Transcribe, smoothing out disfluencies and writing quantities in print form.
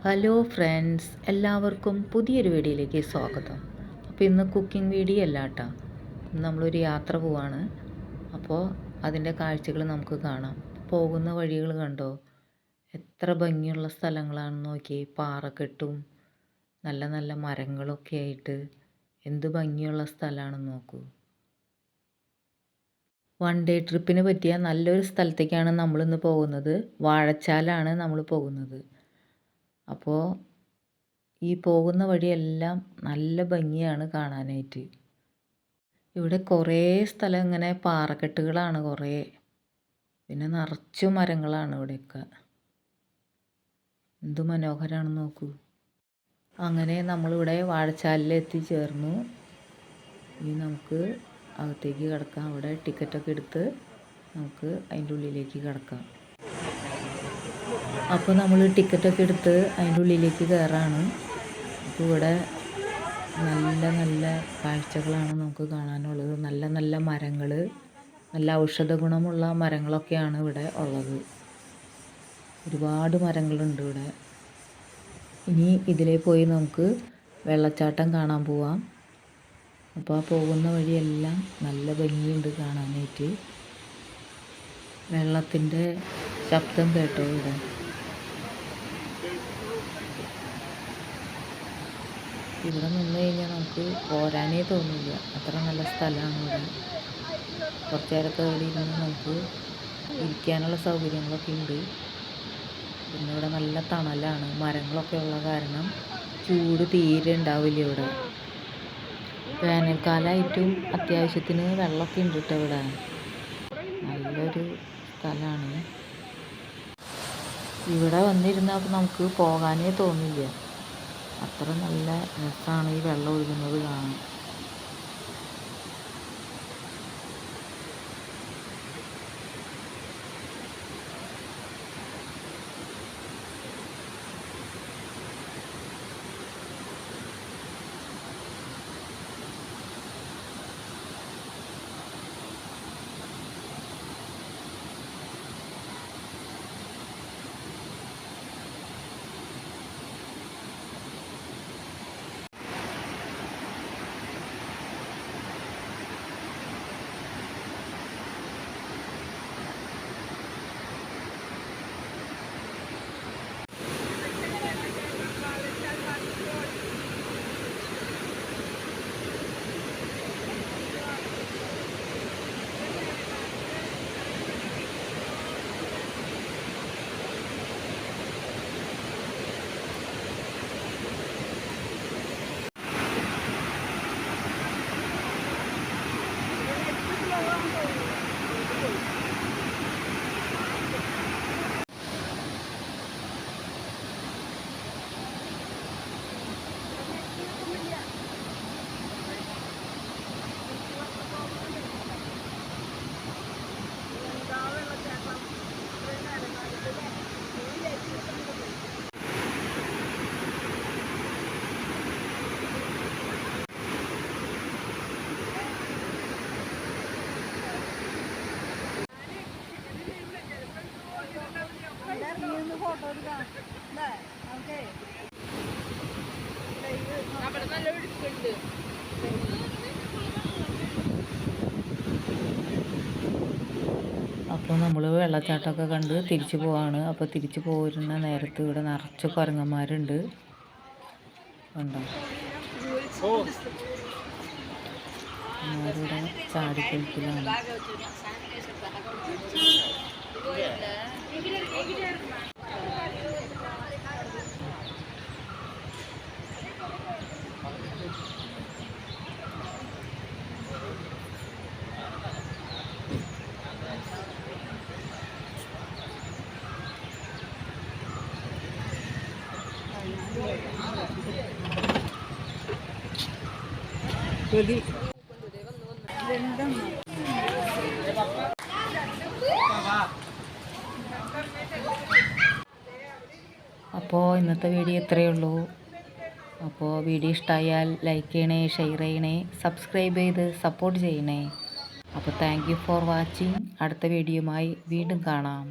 Hello friends, എല്ലാവർക്കും പുതിയൊരു വീഡിയോയിലേക്ക് സ്വാഗതം. അപ്പോൾ ഇന്ന് കുക്കിംഗ് വീഡിയോ അല്ല കേട്ടോ, നമ്മളൊരു യാത്ര പോവാണ്. അപ്പോൾ അതിൻ്റെ കാഴ്ചകൾ നമുക്ക് കാണാം. പോകുന്ന വഴികൾ കണ്ടോ, എത്ര ഭംഗിയുള്ള സ്ഥലങ്ങളാണെന്ന് നോക്കി. പാറക്കെട്ടും നല്ല നല്ല മരങ്ങളൊക്കെ ആയിട്ട് എന്ത് ഭംഗിയുള്ള സ്ഥലമാണെന്ന് നോക്കൂ. വൺ ഡേ ട്രിപ്പിന് പറ്റിയ നല്ലൊരു സ്ഥലത്തേക്കാണ് നമ്മളിന്ന് പോകുന്നത്. വാഴച്ചാലാണ് നമ്മൾ പോകുന്നത്. അപ്പോൾ ഈ പോകുന്ന വഴിയെല്ലാം നല്ല ഭംഗിയാണ് കാണാനായിട്ട്. ഇവിടെ കുറേ സ്ഥലം ഇങ്ങനെ പാറക്കെട്ടുകളാണ് കുറേ, പിന്നെ നിറച്ചു മരങ്ങളാണ് ഇവിടെയൊക്കെ. എന്ത് മനോഹരമാണെന്ന് നോക്കൂ. അങ്ങനെ നമ്മളിവിടെ വാഴച്ചാലിൽ എത്തിച്ചേർന്നു. ഇനി നമുക്ക് അകത്തേക്ക് കിടക്കാം. അവിടെ ടിക്കറ്റൊക്കെ എടുത്ത് നമുക്ക് അതിൻ്റെ ഉള്ളിലേക്ക് കിടക്കാം. അപ്പോൾ നമ്മൾ ടിക്കറ്റൊക്കെ എടുത്ത് അതിൻ്റെ ഉള്ളിലേക്ക് കയറാണ്. അപ്പോൾ ഇവിടെ നല്ല നല്ല കാഴ്ചകളാണ് നമുക്ക് കാണാനുള്ളത്. നല്ല നല്ല മരങ്ങൾ, നല്ല ഔഷധ ഗുണമുള്ള മരങ്ങളൊക്കെയാണ് ഇവിടെ ഉള്ളത്. ഒരുപാട് മരങ്ങളുണ്ട് ഇവിടെ. ഇനി ഇതിലേ പോയി നമുക്ക് വെള്ളച്ചാട്ടം കാണാൻ പോവാം. അപ്പോൾ ആ പോകുന്ന വഴിയെല്ലാം നല്ല ഭംഗിയുണ്ട് കാണാനായിട്ട്. വെള്ളത്തിൻ്റെ ശബ്ദം കേട്ടോ ഇവിടെ. ഇവിടെ നിന്ന് കഴിഞ്ഞാൽ നമുക്ക് പോരാനേ തോന്നില്ല, അത്ര നല്ല സ്ഥലമാണ് ഇവിടെ. കുറച്ച് നേരമൊക്കെ ഇവിടെ ഇരുന്ന് നമുക്ക് ഇരിക്കാനുള്ള സൗകര്യങ്ങളൊക്കെ ഉണ്ട്. പിന്നെ ഇവിടെ നല്ല തണലാണ്, മരങ്ങളൊക്കെ ഉള്ള കാരണം ചൂട് തീരെ ഉണ്ടാവില്ല ഇവിടെ. വേനൽക്കാലമായിട്ടും അത്യാവശ്യത്തിന് വെള്ളമൊക്കെ ഉണ്ട് കേട്ടോ ഇവിടെ. നല്ലൊരു സ്ഥലമാണ്. ഇവിടെ വന്നിരുന്നാൽ നമുക്ക് പോകാനേ തോന്നില്ല, അത്ര നല്ല രസമാണ് ഈ വെള്ളം ഒഴുകുന്നത് കാണാൻ. അപ്പോൾ നമ്മൾ വെള്ളച്ചാട്ടമൊക്കെ കണ്ട് തിരിച്ചു പോവാണ്. അപ്പോൾ തിരിച്ചു പോരുന്ന നേരത്ത് ഇവിടെ നിറച്ച് കുരങ്ങന്മാരുണ്ട് കണ്ടോ. ഇവിടെ ചാടിക്കളിക്കലാണ്. അപ്പോൾ ഇന്നത്തെ വീഡിയോ ഇത്രയേ ഉള്ളൂ. അപ്പോൾ വീഡിയോ ഇഷ്ടമായാൽ ലൈക്ക് ചെയ്യണേ, ഷെയർ ചെയ്യണേ, സബ്സ്ക്രൈബ് ചെയ്ത് സപ്പോർട്ട് ചെയ്യണേ. അപ്പോൾ താങ്ക് യു ഫോർ വാച്ചിങ്. അടുത്ത വീഡിയോയുമായി വീണ്ടും കാണാം.